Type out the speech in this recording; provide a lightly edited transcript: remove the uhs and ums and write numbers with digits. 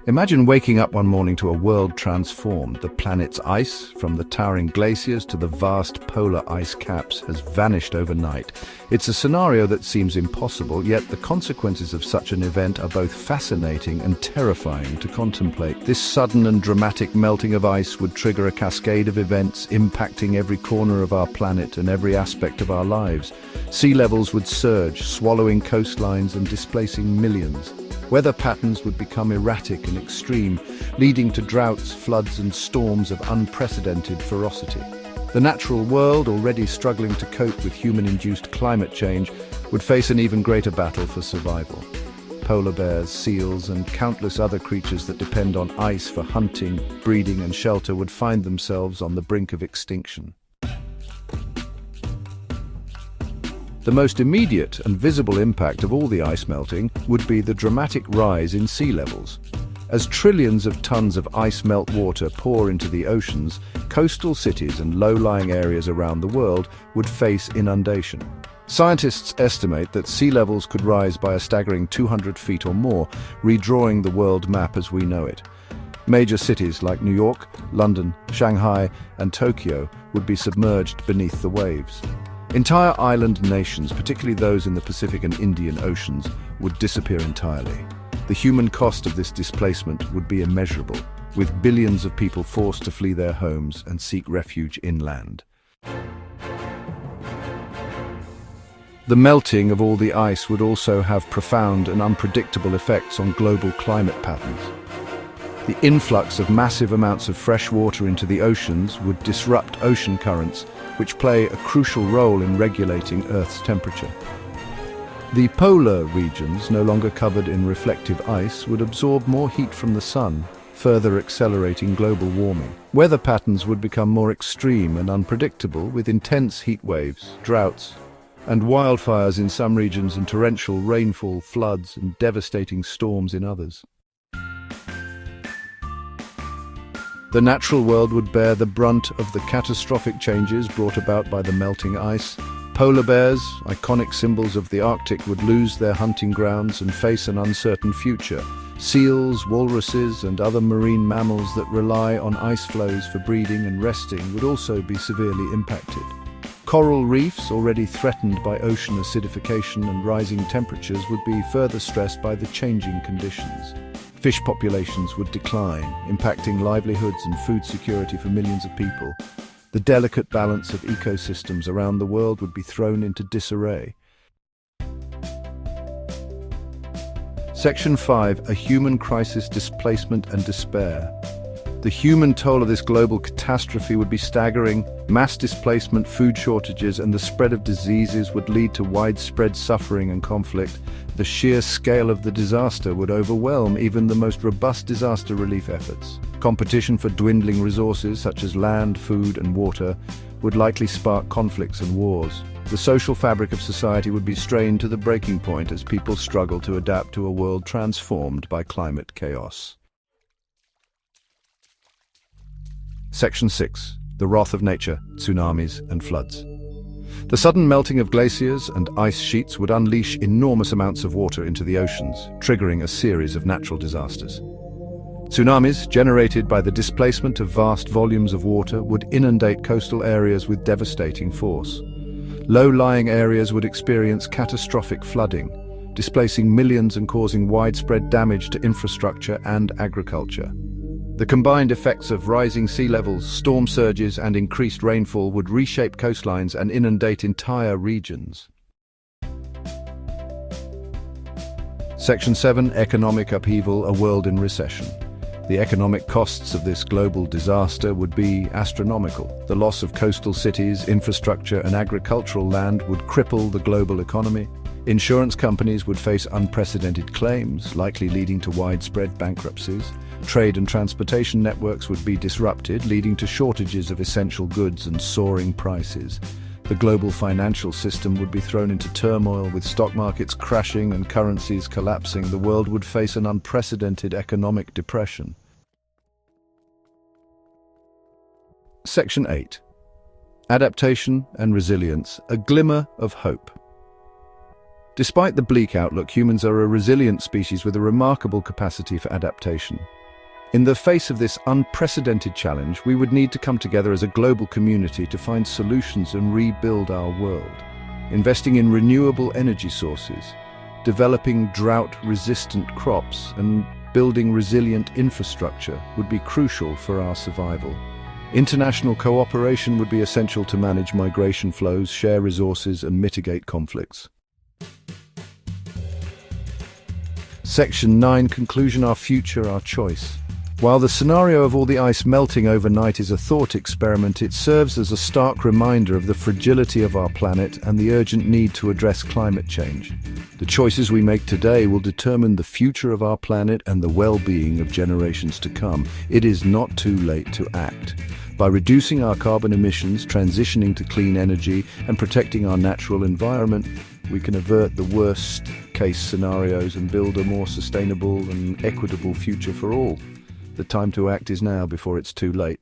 Imagine waking up one morning to a world transformed. The planet's ice, from the towering glaciers to the vast polar ice caps, has vanished overnight. It's a scenario that seems impossible, yet the consequences of such an event are both fascinating and terrifying to contemplate. This sudden and dramatic melting of ice would trigger a cascade of events impacting every corner of our planet and every aspect of our lives. Sea levels would surge, swallowing coastlines and displacing millions. Weather patterns would become erratic and extreme, leading to droughts, floods, and storms of unprecedented ferocity. The natural world, already struggling to cope with human-induced climate change, would face an even greater battle for survival. Polar bears, seals, and countless other creatures that depend on ice for hunting, breeding, and shelter would find themselves on the brink of extinction. The most immediate and visible impact of all the ice melting would be the dramatic rise in sea levels. As trillions of tons of ice melt water pour into the oceans, coastal cities and low-lying areas around the world would face inundation. Scientists estimate that sea levels could rise by a staggering 200 feet or more, redrawing the world map as we know it. Major cities like New York, London, Shanghai, and Tokyo would be submerged beneath the waves. Entire island nations, particularly those in the Pacific and Indian Oceans, would disappear entirely. The human cost of this displacement would be immeasurable, with billions of people forced to flee their homes and seek refuge inland. The melting of all the ice would also have profound and unpredictable effects on global climate patterns. The influx of massive amounts of fresh water into the oceans would disrupt ocean currents, which play a crucial role in regulating Earth's temperature. The polar regions, no longer covered in reflective ice, would absorb more heat from the sun, further accelerating global warming. Weather patterns would become more extreme and unpredictable, with intense heat waves, droughts, and wildfires in some regions and torrential rainfall, floods, and devastating storms in others. The natural world would bear the brunt of the catastrophic changes brought about by the melting ice. Polar bears, iconic symbols of the Arctic, would lose their hunting grounds and face an uncertain future. Seals, walruses, and other marine mammals that rely on ice floes for breeding and resting would also be severely impacted. Coral reefs, already threatened by ocean acidification and rising temperatures, would be further stressed by the changing conditions. Fish populations would decline, impacting livelihoods and food security for millions of people. The delicate balance of ecosystems around the world would be thrown into disarray. Section 5. A human crisis, displacement and despair. The human toll of this global catastrophe would be staggering. Mass displacement, food shortages, and the spread of diseases would lead to widespread suffering and conflict. The sheer scale of the disaster would overwhelm even the most robust disaster relief efforts. Competition for dwindling resources such as land, food, and water would likely spark conflicts and wars. The social fabric of society would be strained to the breaking point as people struggle to adapt to a world transformed by climate chaos. Section 6. The wrath of nature, tsunamis and floods. The sudden melting of glaciers and ice sheets would unleash enormous amounts of water into the oceans, triggering a series of natural disasters. Tsunamis, generated by the displacement of vast volumes of water, would inundate coastal areas with devastating force. Low-lying areas would experience catastrophic flooding, displacing millions and causing widespread damage to infrastructure and agriculture. The combined effects of rising sea levels, storm surges, and increased rainfall would reshape coastlines and inundate entire regions. Section 7. Economic upheaval, a world in recession. The economic costs of this global disaster would be astronomical. The loss of coastal cities, infrastructure, and agricultural land would cripple the global economy. Insurance companies would face unprecedented claims, likely leading to widespread bankruptcies. Trade and transportation networks would be disrupted, leading to shortages of essential goods and soaring prices. The global financial system would be thrown into turmoil, with stock markets crashing and currencies collapsing. The world would face an unprecedented economic depression. Section 8. Adaptation and resilience, a glimmer of hope. Despite the bleak outlook, humans are a resilient species with a remarkable capacity for adaptation. In the face of this unprecedented challenge, we would need to come together as a global community to find solutions and rebuild our world. Investing in renewable energy sources, developing drought-resistant crops, and building resilient infrastructure would be crucial for our survival. International cooperation would be essential to manage migration flows, share resources, and mitigate conflicts. Section 9, Conclusion: Our future, our choice. While the scenario of all the ice melting overnight is a thought experiment, it serves as a stark reminder of the fragility of our planet and the urgent need to address climate change. The choices we make today will determine the future of our planet and the well-being of generations to come. It is not too late to act. By reducing our carbon emissions, transitioning to clean energy, and protecting our natural environment, we can avert the worst-case scenarios and build a more sustainable and equitable future for all. The time to act is now before it's too late.